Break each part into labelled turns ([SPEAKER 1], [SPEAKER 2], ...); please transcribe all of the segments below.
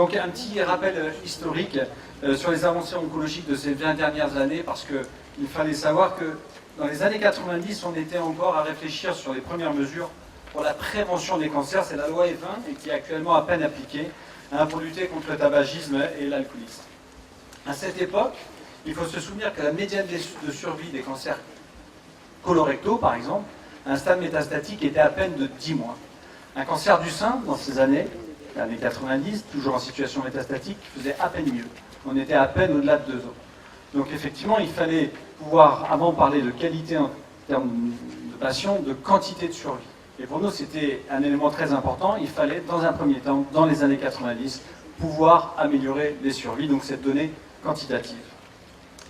[SPEAKER 1] Donc un petit rappel historique sur les avancées oncologiques de ces 20 dernières années, parce qu'il fallait savoir que dans les années 90, on était encore à réfléchir sur les premières mesures pour la prévention des cancers. C'est la loi E20 et qui est actuellement à peine appliquée pour lutter contre le tabagisme et l'alcoolisme. À cette époque, il faut se souvenir que la médiane de survie des cancers colorectaux, par exemple, à un stade métastatique était à peine de 10 mois. Un cancer du sein, dans ces années 90, toujours en situation métastatique, faisait à peine mieux. On était à peine au-delà de 2 ans. Donc effectivement, il fallait pouvoir, avant de parler de qualité en termes de patients, de quantité de survie. Et pour nous, c'était un élément très important. Il fallait, dans un premier temps, dans les années 90, pouvoir améliorer les survies, donc cette donnée quantitative.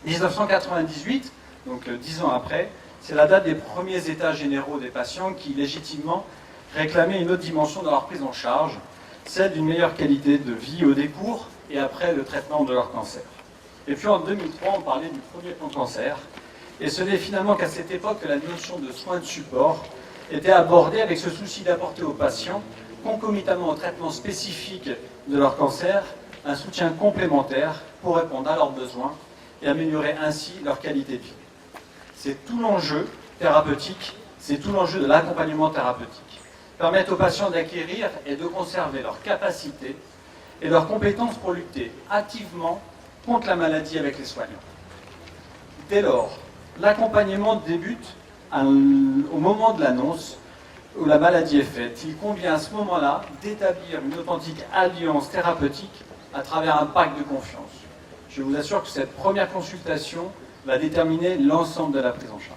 [SPEAKER 1] 1998, donc 10 ans après, c'est la date des premiers états généraux des patients qui, légitimement, réclamaient une autre dimension dans leur prise en charge, celle d'une meilleure qualité de vie au décours et après le traitement de leur cancer. Et puis en 2003, on parlait du premier plan cancer, et ce n'est finalement qu'à cette époque que la notion de soins de support était abordée avec ce souci d'apporter aux patients, concomitamment au traitement spécifique de leur cancer, un soutien complémentaire pour répondre à leurs besoins et améliorer ainsi leur qualité de vie. C'est tout l'enjeu thérapeutique, c'est tout l'enjeu de l'accompagnement thérapeutique. Permettre aux patients d'acquérir et de conserver leurs capacités et leurs compétences pour lutter activement contre la maladie avec les soignants. Dès lors, l'accompagnement débute au moment de l'annonce où la maladie est faite. Il convient à ce moment-là d'établir une authentique alliance thérapeutique à travers un pacte de confiance. Je vous assure que cette première consultation va déterminer l'ensemble de la prise en charge.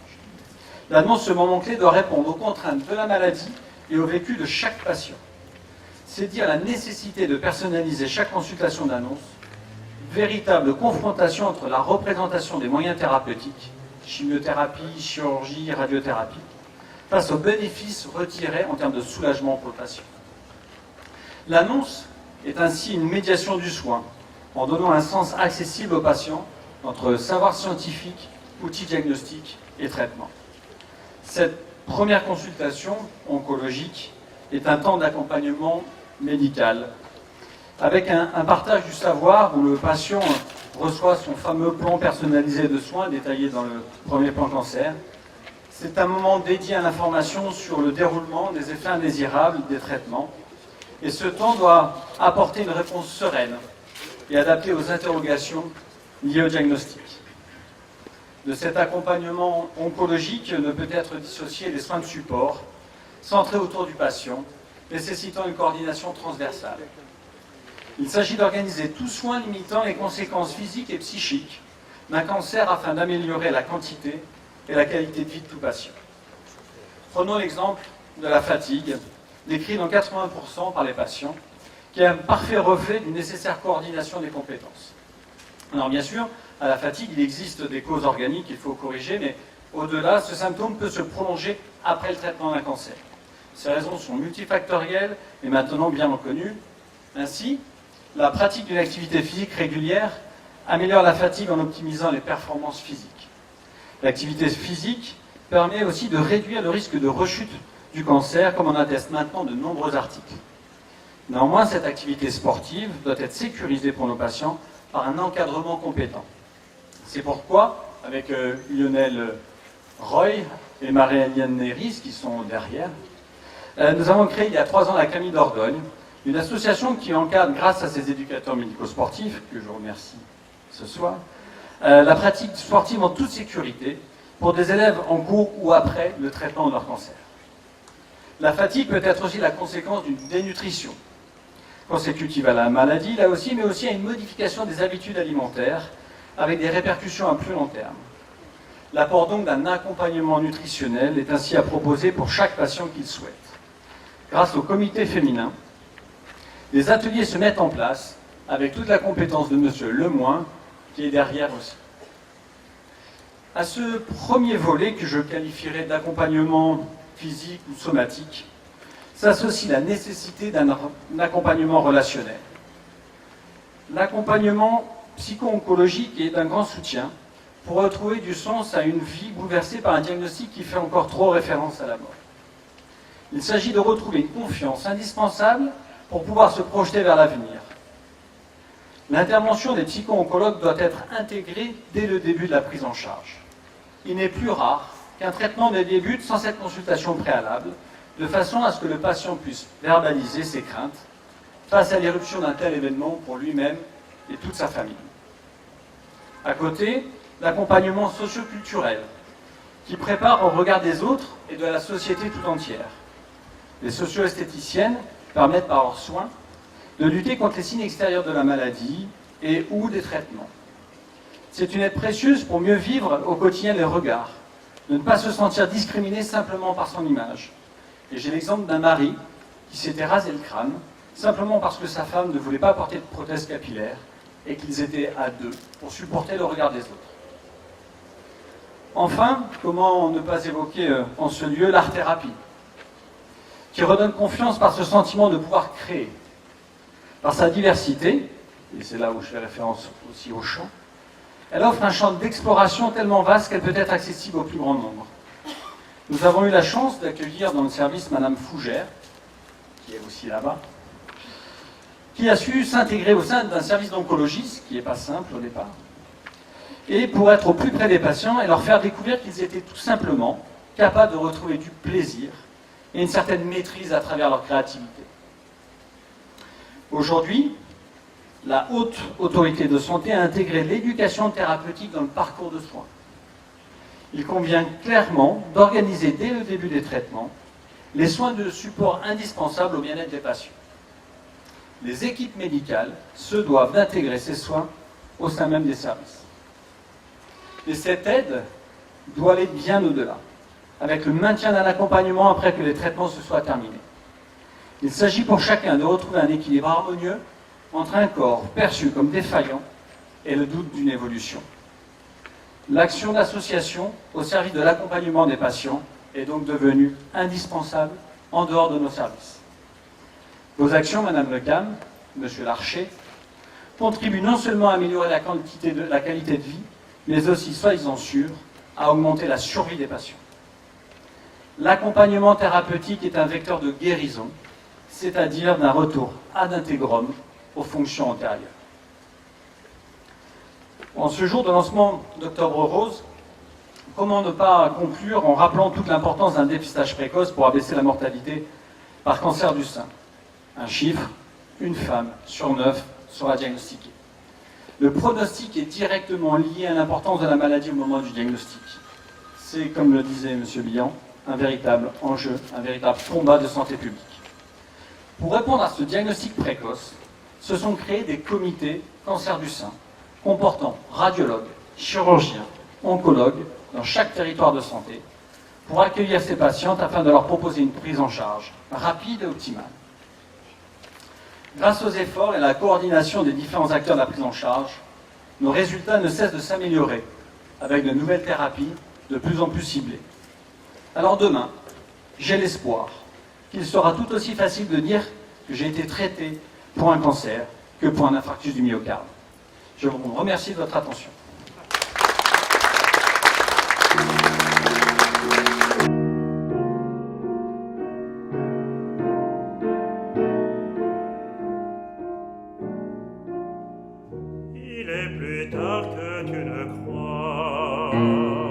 [SPEAKER 1] L'annonce, ce moment clé, doit répondre aux contraintes de la maladie et au vécu de chaque patient. C'est dire la nécessité de personnaliser chaque consultation d'annonce, véritable confrontation entre la représentation des moyens thérapeutiques, chimiothérapie, chirurgie, radiothérapie, face aux bénéfices retirés en termes de soulagement pour le patient. L'annonce est ainsi une médiation du soin, en donnant un sens accessible aux patients entre savoir scientifique, outils diagnostiques et traitement. Cette première consultation oncologique est un temps d'accompagnement médical, avec un partage du savoir où le patient reçoit son fameux plan personnalisé de soins détaillé dans le premier plan cancer. C'est un moment dédié à l'information sur le déroulement des effets indésirables des traitements. Et ce temps doit apporter une réponse sereine et adaptée aux interrogations liées au diagnostic. De cet accompagnement oncologique ne peut être dissocié les soins de support, centrés autour du patient, nécessitant une coordination transversale. Il s'agit d'organiser tout soin limitant les conséquences physiques et psychiques d'un cancer afin d'améliorer la quantité et la qualité de vie de tout patient. Prenons l'exemple de la fatigue, décrit dans 80% par les patients, qui est un parfait reflet d'une nécessaire coordination des compétences. Alors bien sûr, à la fatigue, il existe des causes organiques qu'il faut corriger, mais au-delà, ce symptôme peut se prolonger après le traitement d'un cancer. Ces raisons sont multifactorielles et maintenant bien reconnues. Ainsi, la pratique d'une activité physique régulière améliore la fatigue en optimisant les performances physiques. L'activité physique permet aussi de réduire le risque de rechute du cancer, comme en attestent maintenant de nombreux articles. Néanmoins, cette activité sportive doit être sécurisée pour nos patients par un encadrement compétent. C'est pourquoi, avec Lionel Roy et Marie-Hélène Néris, qui sont derrière, nous avons créé il y a 3 ans la Camille d'Ordogne, une association qui encadre, grâce à ses éducateurs médico-sportifs, que je remercie ce soir, la pratique sportive en toute sécurité pour des élèves en cours ou après le traitement de leur cancer. La fatigue peut être aussi la conséquence d'une dénutrition, consécutive à la maladie, là aussi, mais aussi à une modification des habitudes alimentaires, avec des répercussions à plus long terme. L'apport donc d'un accompagnement nutritionnel est ainsi à proposer pour chaque patient qu'il souhaite. Grâce au comité féminin, des ateliers se mettent en place, avec toute la compétence de M. Lemoin, qui est derrière aussi. À ce premier volet, que je qualifierais d'accompagnement physique ou somatique, s'associe la nécessité d'un accompagnement relationnel. L'accompagnement psycho-oncologique est d'un grand soutien pour retrouver du sens à une vie bouleversée par un diagnostic qui fait encore trop référence à la mort. Il s'agit de retrouver une confiance indispensable pour pouvoir se projeter vers l'avenir. L'intervention des psycho-oncologues doit être intégrée dès le début de la prise en charge. Il n'est plus rare qu'un traitement ne débute sans cette consultation préalable, de façon à ce que le patient puisse verbaliser ses craintes face à l'éruption d'un tel événement pour lui-même et toute sa famille. À côté, l'accompagnement socio-culturel qui prépare au regard des autres et de la société tout entière. Les socio-esthéticiennes permettent par leurs soins de lutter contre les signes extérieurs de la maladie et ou des traitements. C'est une aide précieuse pour mieux vivre au quotidien les regards, de ne pas se sentir discriminé simplement par son image. Et j'ai l'exemple d'un mari qui s'était rasé le crâne simplement parce que sa femme ne voulait pas porter de prothèse capillaire et qu'ils étaient à deux pour supporter le regard des autres. Enfin, comment ne pas évoquer en ce lieu l'art-thérapie, qui redonne confiance par ce sentiment de pouvoir créer. Par sa diversité, et c'est là où je fais référence aussi au chant, elle offre un champ d'exploration tellement vaste qu'elle peut être accessible au plus grand nombre. Nous avons eu la chance d'accueillir dans le service Madame Fougère, qui est aussi là-bas, qui a su s'intégrer au sein d'un service d'oncologie, ce qui n'est pas simple au départ, et pour être au plus près des patients et leur faire découvrir qu'ils étaient tout simplement capables de retrouver du plaisir et une certaine maîtrise à travers leur créativité. Aujourd'hui, la haute autorité de santé a intégré l'éducation thérapeutique dans le parcours de soins. Il convient clairement d'organiser dès le début des traitements les soins de support indispensables au bien-être des patients. Les équipes médicales se doivent d'intégrer ces soins au sein même des services. Et cette aide doit aller bien au-delà, avec le maintien d'un accompagnement après que les traitements se soient terminés. Il s'agit pour chacun de retrouver un équilibre harmonieux entre un corps perçu comme défaillant et le doute d'une évolution. L'action d'association au service de l'accompagnement des patients est donc devenue indispensable en dehors de nos services. Vos actions, Madame Le Cam, Monsieur Larcher, contribuent non seulement à améliorer la qualité de vie, mais aussi, soyez-en sûrs, à augmenter la survie des patients. L'accompagnement thérapeutique est un vecteur de guérison, c'est-à-dire d'un retour ad intégrum aux fonctions antérieures. En ce jour de lancement d'Octobre Rose, comment ne pas conclure en rappelant toute l'importance d'un dépistage précoce pour abaisser la mortalité par cancer du sein? Un chiffre, une femme sur 9 sera diagnostiquée. Le pronostic est directement lié à l'importance de la maladie au moment du diagnostic. C'est, comme le disait M. Billan, un véritable enjeu, un véritable combat de santé publique. Pour répondre à ce diagnostic précoce, se sont créés des comités cancer du sein, comportant radiologues, chirurgiens, oncologues dans chaque territoire de santé, pour accueillir ces patientes afin de leur proposer une prise en charge rapide et optimale. Grâce aux efforts et à la coordination des différents acteurs de la prise en charge, nos résultats ne cessent de s'améliorer, avec de nouvelles thérapies de plus en plus ciblées. Alors demain, j'ai l'espoir qu'il sera tout aussi facile de dire que j'ai été traité pour un cancer que pour un infarctus du myocarde. Je vous remercie de votre attention.
[SPEAKER 2] Il est plus tard que tu ne crois.